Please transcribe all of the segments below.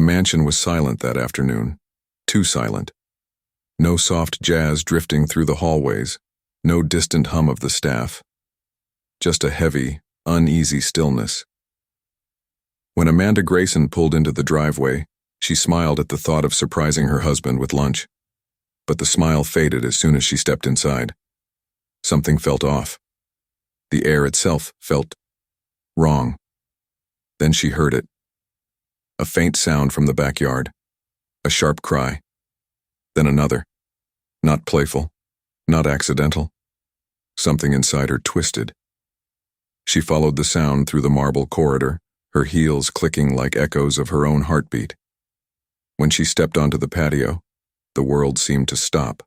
mansion was silent that afternoon, too silent. No soft jazz drifting through the hallways, no distant hum of the staff. Just a heavy, uneasy stillness. When Amanda Grayson pulled into the driveway, she smiled at the thought of surprising her husband with lunch. But the smile faded as soon as she stepped inside. Something felt off. The air itself felt wrong. Then she heard it. A faint sound from the backyard. A sharp cry. Then another. Not playful. Not accidental. Something inside her twisted. She followed the sound through the marble corridor, her heels clicking like echoes of her own heartbeat. When she stepped onto the patio, the world seemed to stop.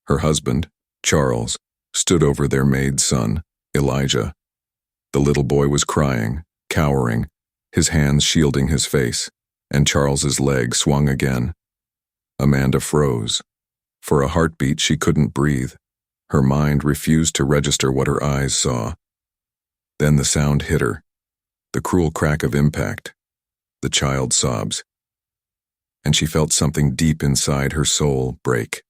Her husband, Charles, stood over their maid son, Elijah. The little boy was crying, cowering, his hands shielding his face, and Charles's leg swung again. Amanda froze. For a heartbeat, she couldn't breathe. Her mind refused to register what her eyes saw. Then the sound hit her, the cruel crack of impact, the child's sobs. And she felt something deep inside her soul break.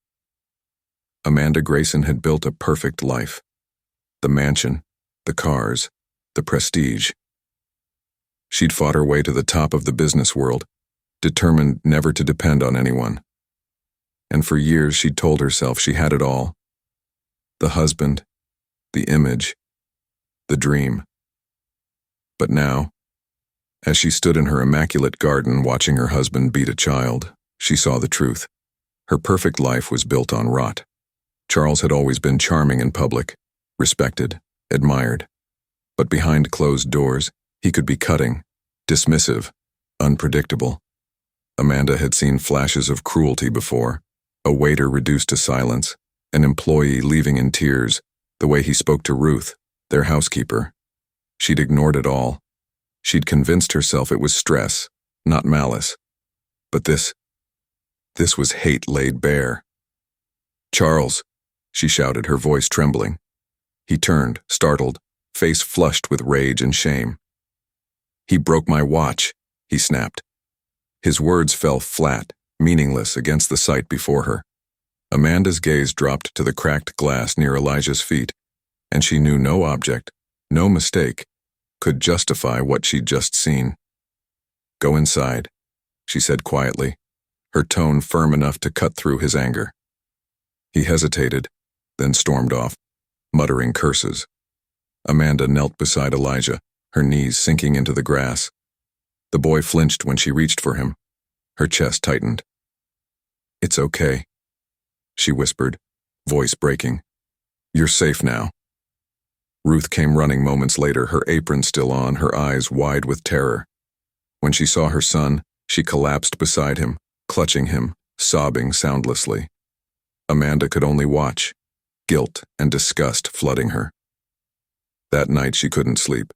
Amanda Grayson had built a perfect life. The mansion, the cars, the prestige. She'd fought her way to the top of the business world, determined never to depend on anyone. And for years she'd told herself she had it all. The husband, the image, the dream. But now, as she stood in her immaculate garden watching her husband beat a child, she saw the truth. Her perfect life was built on rot. Charles had always been charming in public, respected, admired. But behind closed doors, he could be cutting, dismissive, unpredictable. Amanda had seen flashes of cruelty before, a waiter reduced to silence, an employee leaving in tears, the way he spoke to Ruth, their housekeeper. She'd ignored it all. She'd convinced herself it was stress, not malice. But this was hate laid bare. "Charles," she shouted, her voice trembling. He turned, startled, face flushed with rage and shame. "He broke my watch," he snapped. His words fell flat, meaningless against the sight before her. Amanda's gaze dropped to the cracked glass near Elijah's feet, and she knew no object, no mistake, could justify what she'd just seen. "Go inside," she said quietly, her tone firm enough to cut through his anger. He hesitated, then stormed off, muttering curses. Amanda knelt beside Elijah, her knees sinking into the grass. The boy flinched when she reached for him. Her chest tightened. "It's okay," she whispered, voice breaking. "You're safe now." Ruth came running moments later, her apron still on, her eyes wide with terror. When she saw her son, she collapsed beside him, clutching him, sobbing soundlessly. Amanda could only watch, guilt and disgust flooding her. That night she couldn't sleep.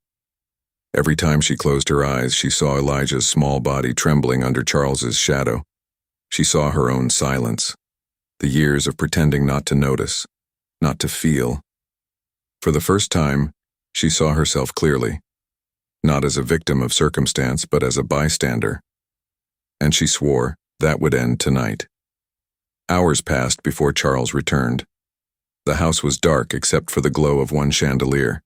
Every time she closed her eyes, she saw Elijah's small body trembling under Charles's shadow. She saw her own silence, the years of pretending not to notice, not to feel. For the first time, she saw herself clearly, not as a victim of circumstance, but as a bystander. And she swore that would end tonight. Hours passed before Charles returned. The house was dark except for the glow of one chandelier.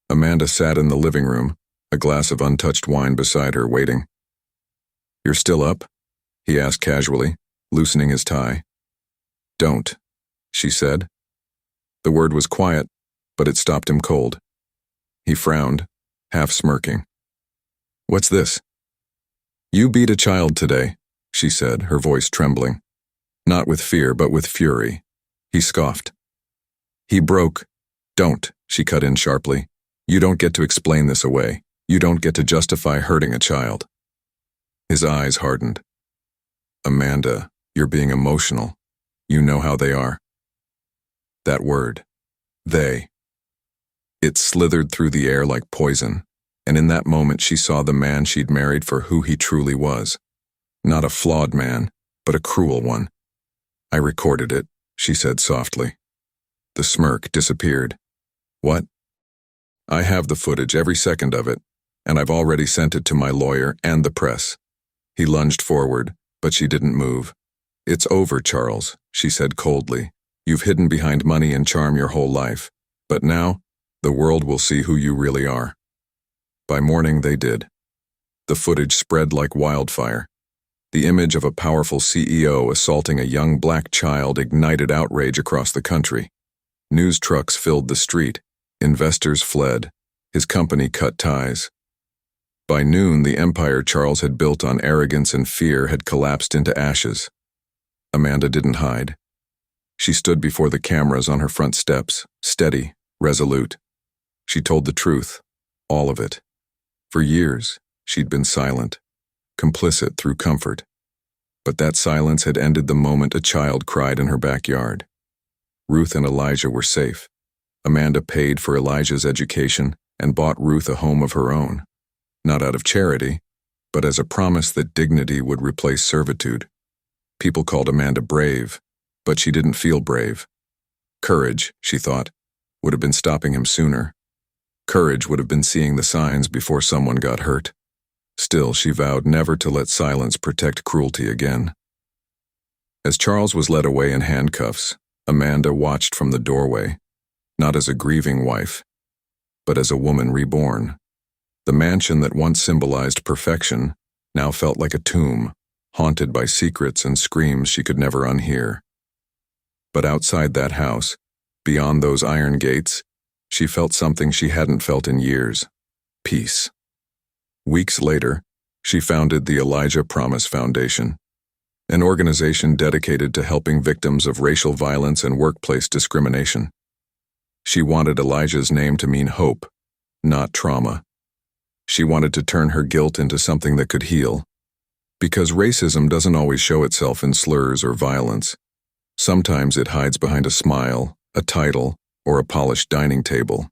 Amanda sat in the living room, a glass of untouched wine beside her, waiting. "You're still up?" he asked casually, loosening his tie. "Don't," she said. The word was quiet, but it stopped him cold. He frowned, half smirking. "What's this?" "You beat a child today," she said, her voice trembling. Not with fear, but with fury. He scoffed. "He broke." "Don't," she cut in sharply. "You don't get to explain this away. You don't get to justify hurting a child." His eyes hardened. "Amanda, you're being emotional. You know how they are." That word, they. It slithered through the air like poison, and in that moment she saw the man she'd married for who he truly was. Not a flawed man, but a cruel one. "I recorded it," she said softly. The smirk disappeared. "What?" "I have the footage, every second of it, and I've already sent it to my lawyer and the press. He lunged forward, but she didn't move. "It's over, Charles," she said coldly. "You've hidden behind money and charm your whole life. But now, the world will see who you really are." By morning, they did. The footage spread like wildfire. The image of a powerful CEO assaulting a young black child ignited outrage across the country. News trucks filled the street. Investors fled. His company cut ties. By noon, the empire Charles had built on arrogance and fear had collapsed into ashes. Amanda didn't hide. She stood before the cameras on her front steps, steady, resolute. She told the truth, all of it. For years, she'd been silent, complicit through comfort. But that silence had ended the moment a child cried in her backyard. Ruth and Elijah were safe. Amanda paid for Elijah's education and bought Ruth a home of her own. Not out of charity, but as a promise that dignity would replace servitude. People called Amanda brave, but she didn't feel brave. Courage, she thought, would have been stopping him sooner. Courage would have been seeing the signs before someone got hurt. Still, she vowed never to let silence protect cruelty again. As Charles was led away in handcuffs, Amanda watched from the doorway, not as a grieving wife, but as a woman reborn. The mansion that once symbolized perfection now felt like a tomb, haunted by secrets and screams she could never unhear. But outside that house, beyond those iron gates, she felt something she hadn't felt in years: peace. Weeks later, she founded the Elijah Promise Foundation, an organization dedicated to helping victims of racial violence and workplace discrimination. She wanted Elijah's name to mean hope, not trauma. She wanted to turn her guilt into something that could heal. Because racism doesn't always show itself in slurs or violence. Sometimes it hides behind a smile, a title, or a polished dining table.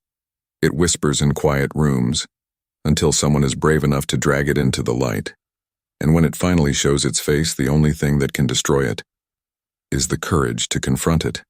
It whispers in quiet rooms, until someone is brave enough to drag it into the light. And when it finally shows its face, the only thing that can destroy it is the courage to confront it.